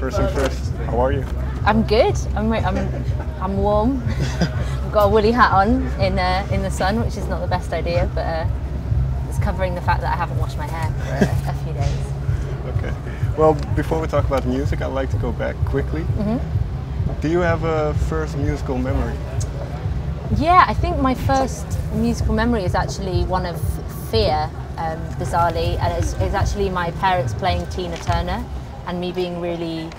first things first, how are you? I'm good. I'm warm. I've got a woolly hat on in the sun, which is not the best idea, but it's covering the fact that I haven't washed my hair for a few days. Okay. Well, before we talk about music, I'd like to go back quickly. Do you have a first musical memory? Yeah, I think my first musical memory is actually one of fear, bizarrely, and it's actually my parents playing Tina Turner and me being really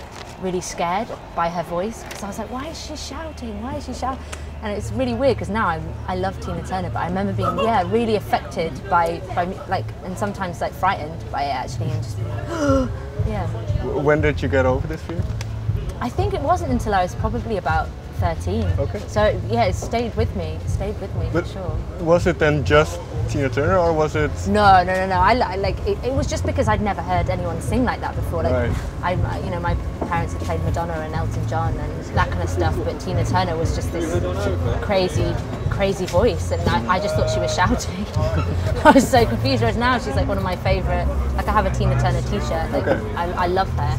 scared by her voice, because I was like, why is she shouting? Why is she shouting? And it's really weird because now I love Tina Turner, but I remember being really affected by like, and sometimes like frightened by it actually, and just yeah. When did you get over this fear? I think it wasn't until I was probably about 13. Okay. So yeah, it stayed with me. But for sure. Was it then just Tina Turner, or was it? No. I like it was just because I'd never heard anyone sing like that before. Like, right. My parents had played Madonna and Elton John and that kind of stuff, but Tina Turner was just this crazy voice, and I just thought she was shouting. I was so confused. Whereas now she's like one of my favourite. Like, I have a Tina Turner T-shirt. Like, okay. I love her,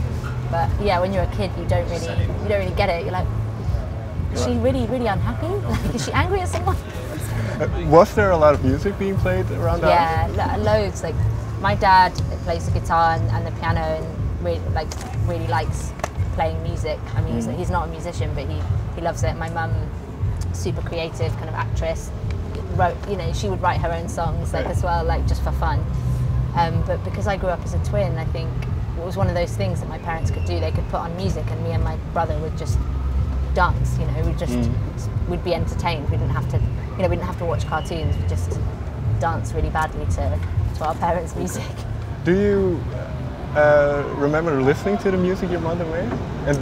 but yeah, when you're a kid, you don't really get it. You're like, is she really unhappy? Like, is she angry at someone? Was there a lot of music being played around the house? Yeah, loads. Like, my dad plays the guitar and the piano, and really likes playing music. I mean, he's not a musician, but he loves it. My mum, super creative, kind of actress, wrote, she would write her own songs like as well, like just for fun. But because I grew up as a twin, I think it was one of those things that my parents could do. They could put on music, and me and my brother would just dance. We'd be entertained. We didn't have to watch cartoons. We just dance really badly to our parents' music. Do you remember listening to the music your mother made? And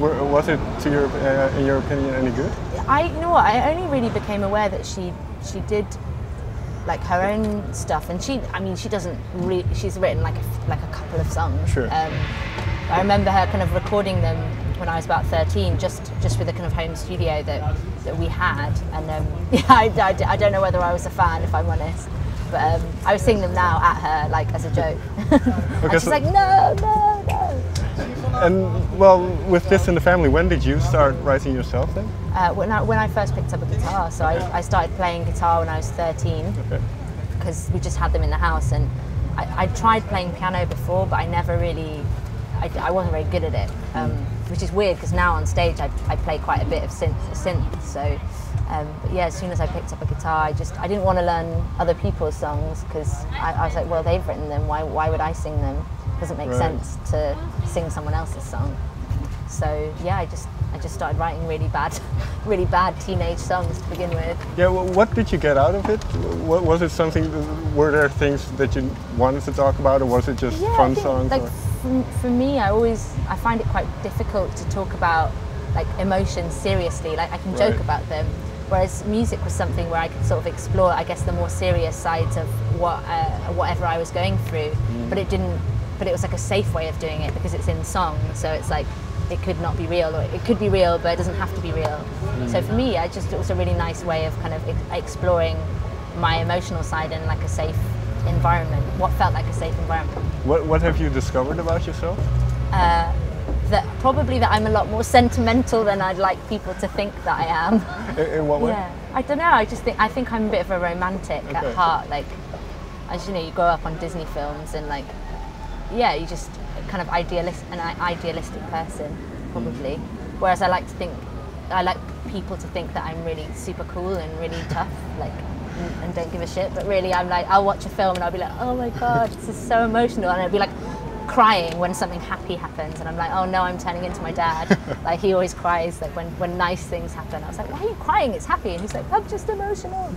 was it, in your opinion, any good? You know what? I only really became aware that she did like her own stuff, and she doesn't really. She's written like a couple of songs. Sure. I remember her kind of recording them when I was about 13, just with a kind of home studio that we had, and I don't know whether I was a fan, if I'm honest, but I would sing them now at her, like, as a joke. And she's like, no. And well, with this in the family, when did you start writing yourself then? When I first picked up a guitar, so I started playing guitar when I was 13, because we just had them in the house, and I tried playing piano before, but I never really, I wasn't very good at it, which is weird because now on stage I play quite a bit of synth. So, but yeah, as soon as I picked up a guitar, I didn't want to learn other people's songs, because I was like, well, they've written them. Why would I sing them? It doesn't make sense to sing someone else's song. So yeah, I just started writing really bad teenage songs to begin with. Yeah, well, what did you get out of it? Was it something? Were there things that you wanted to talk about, or was it just fun songs? Like, for me, I find it quite difficult to talk about like emotions seriously. Like, I can joke about them, whereas music was something where I could sort of explore, I guess, the more serious sides of whatever I was going through. But it was like a safe way of doing it, because it's in song. So it's like, it could not be real, or it could be real, but it doesn't have to be real. So for me, it was a really nice way of kind of exploring my emotional side in like a safe environment, what felt like a safe environment. What have you discovered about yourself? Probably that I'm a lot more sentimental than I'd like people to think that I am. In what way? Yeah, I don't know. I think I'm a bit of a romantic at heart. Like, as you know, you grow up on Disney films, and like, yeah, you just kind of an idealistic person, probably. Whereas I like people to think that I'm really super cool and really tough, like, and don't give a shit. But really, I'm like, I'll watch a film and I'll be like, oh my god, this is so emotional, and I'll be like crying when something happy happens, and I'm like, oh no, I'm turning into my dad. Like, he always cries like when nice things happen. I was like, why are you crying? It's happy. And he's like, I'm just emotional.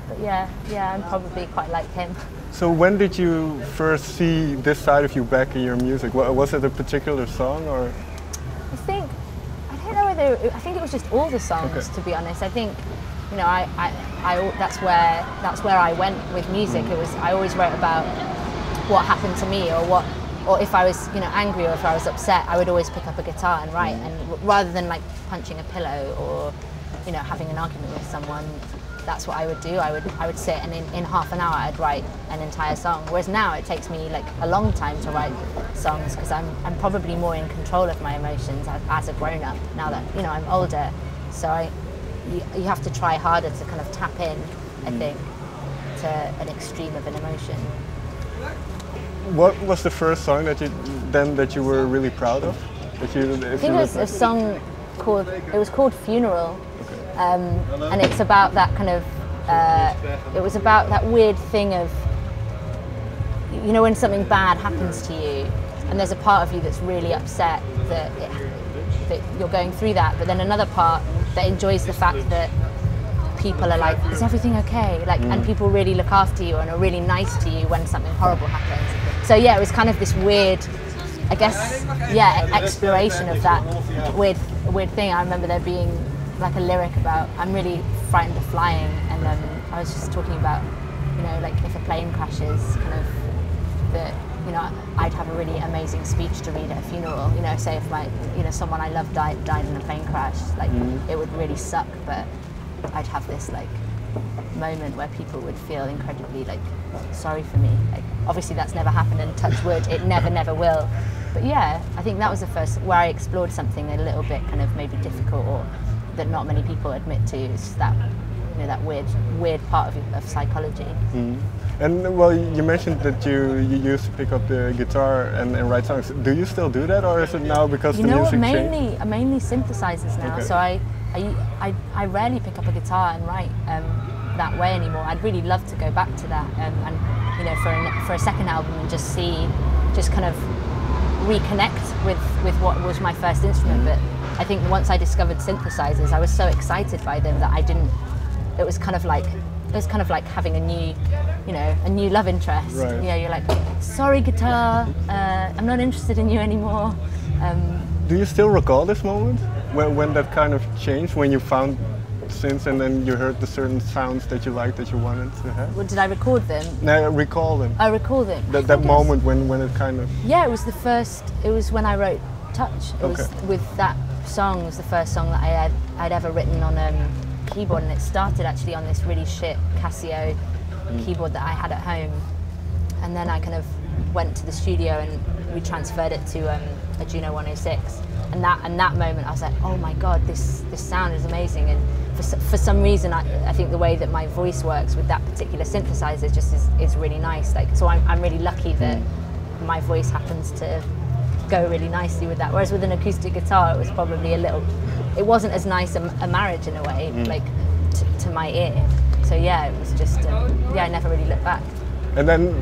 But yeah, I'm probably quite like him. So when did you first see this side of you back in your music? Was it a particular song, or? I don't know whether, I think it was just all the songs, to be honest. I think, that's where I went with music. I always wrote about what happened to me, or if I was, angry, or if I was upset, I would always pick up a guitar and write. And rather than like punching a pillow or, having an argument with someone, that's what I would do. I would sit and in half an hour I'd write an entire song. Whereas now it takes me like a long time to write songs because I'm probably more in control of my emotions as a grown up now that I'm older. So you have to try harder to kind of tap in, I think, to an extreme of an emotion. What was the first song that you were really proud of? I think it was a song called Funeral. Okay. And it's about that kind of, it was about that weird thing of, when something bad happens to you, and there's a part of you that's really upset that you're going through that, but then another part that enjoys the fact that people are like, is everything okay? Like, and people really look after you and are really nice to you when something horrible happens. So yeah, it was kind of this weird, I guess, exploration of that weird thing. I remember there being like a lyric about, I'm really frightened of flying, and I was just talking about, like if a plane crashes, kind of that, I'd have a really amazing speech to read at a funeral. Say if someone I love died in a plane crash, like it would really suck, but I'd have this like moment where people would feel incredibly like sorry for me. Like obviously that's never happened, and touch wood, it never will. But yeah, I think that was the first where I explored something a little bit kind of maybe difficult, or that not many people admit to, is that that weird part of psychology. And well, you mentioned that you used to pick up the guitar and write songs. Do you still do that, or is it now because the music changed? Mainly synthesizers now. Okay. So I rarely pick up a guitar and write that way anymore. I'd really love to go back to that, and for a second album and just kind of reconnect with what was my first instrument. But I think once I discovered synthesizers, I was so excited by them that I didn't. It was kind of like having a new love interest. Right. You're like, sorry guitar, I'm not interested in you anymore. Do you still recall this moment when that kind of changed, when you found synths and then you heard the certain sounds that you liked, that you wanted to have? Well, did I record them? No, recall them. I recall them. That moment when it kind of... Yeah, it was when I wrote Touch. It was with that song, was the first song that I'd ever written on keyboard, and it started actually on this really shit Casio keyboard that I had at home, and then I kind of went to the studio and we transferred it to a Juno 106, and that moment I was like, oh my god, this sound is amazing. And for some reason I think the way that my voice works with that particular synthesizer just is really nice. Like, so I'm really lucky that my voice happens to go really nicely with that, whereas with an acoustic guitar it was probably it wasn't as nice a marriage in a way, like to my ear. So yeah, it was just I never really looked back. And then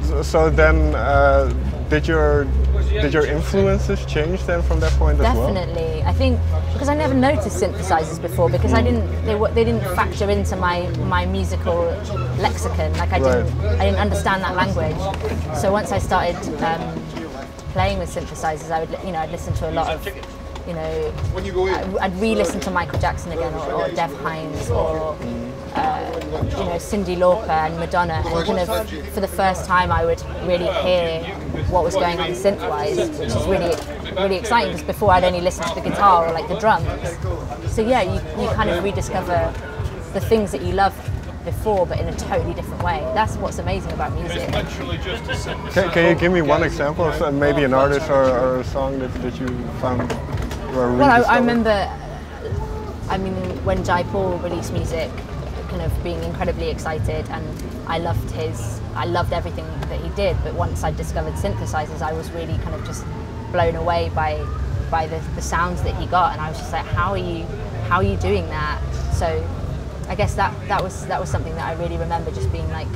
did your influences change then from that point as well? Definitely. I think because I never noticed synthesizers before, because they didn't factor into my musical lexicon. Like I didn't understand that language. So once I started playing with synthesizers, I'd listen to a lot of, I'd re-listen to Michael Jackson again, or Dev Hynes, or Cyndi Lauper and Madonna, and kind of for the first time I would really hear what was going on synth-wise, which is really exciting, because before I'd only listened to the guitar or like the drums. So yeah, you kind of rediscover the things that you loved before, but in a totally different way. That's what's amazing about music. Can you give me one example of maybe an artist or a song that you found? Well, I remember, when Jai Paul released music, kind of being incredibly excited, and I loved everything that he did. But once I discovered synthesizers, I was really kind of just blown away by the sounds that he got, and I was just like, how are you doing that? So I guess that was something that I really remember, just being like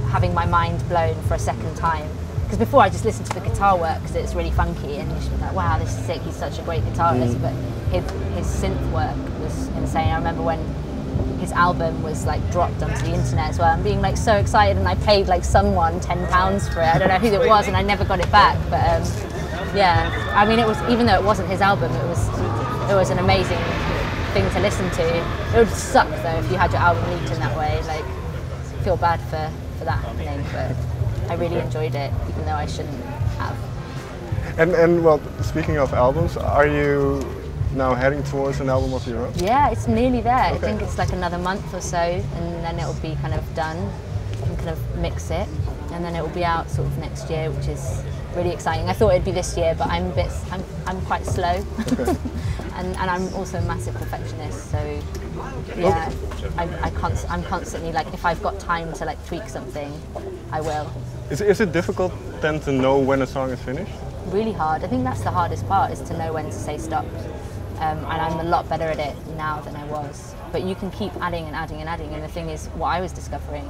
having my mind blown for a second time. Because before I just listened to the guitar work because it's really funky, and you just be like, wow, this is sick, he's such a great guitarist. But his synth work was insane. I remember when his album was like dropped onto the internet as well, and being like so excited, and I paid like someone £10 for it. I don't know who it was, and I never got it back. But yeah, it was, even though it wasn't his album, it was an amazing thing to listen to. It would suck though if you had your album leaked in that way. Like, feel bad for that happening, but I really enjoyed it, even though I shouldn't have. And well, speaking of albums, are you now heading towards an album of your own? Yeah, it's nearly there. Okay. I think it's like another month or so, and then it'll be kind of done. And kind of mix it, and then it will be out sort of next year, which is really exciting. I thought it'd be this year, but I'm quite slow, Okay. and I'm also a massive perfectionist. So yeah, I'm constantly like, if I've got time to like tweak something, I will. Is it difficult then to know when a song is finished? Really hard. I think that's the hardest part, is to know when to say stop. And I'm a lot better at it now than I was. But you can keep adding and adding and adding. And the thing is, what I was discovering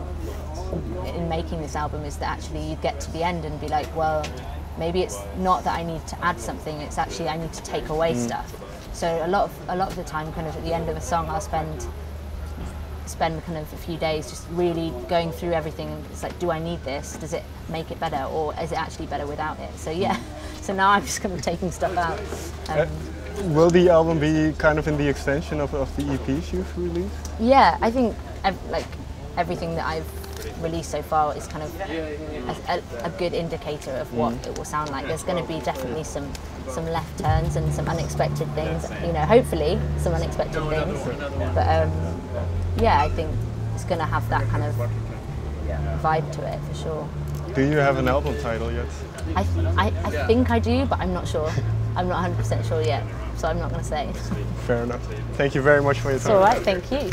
in making this album is that actually you get to the end and be like, well, maybe it's not that I need to add something, it's actually I need to take away stuff. So a lot of the time, kind of at the end of a song, I'll spend kind of a few days just really going through everything. It's like, do I need this? Does it make it better, or is it actually better without it? So yeah, so now I'm just kind of taking stuff out. Will the album be kind of in the extension of the EPs you've released? Yeah, I think like everything that I've released so far is kind of a good indicator of what it will sound like. There's going to be definitely some left turns and some unexpected things, you know, hopefully some unexpected things. But yeah, I think it's going to have that kind of vibe to it for sure. Do you have an album title yet? I think I do, but I'm not sure. I'm not 100% sure yet, so I'm not going to say. Fair enough. Thank you very much for your time. It's all right, thank you.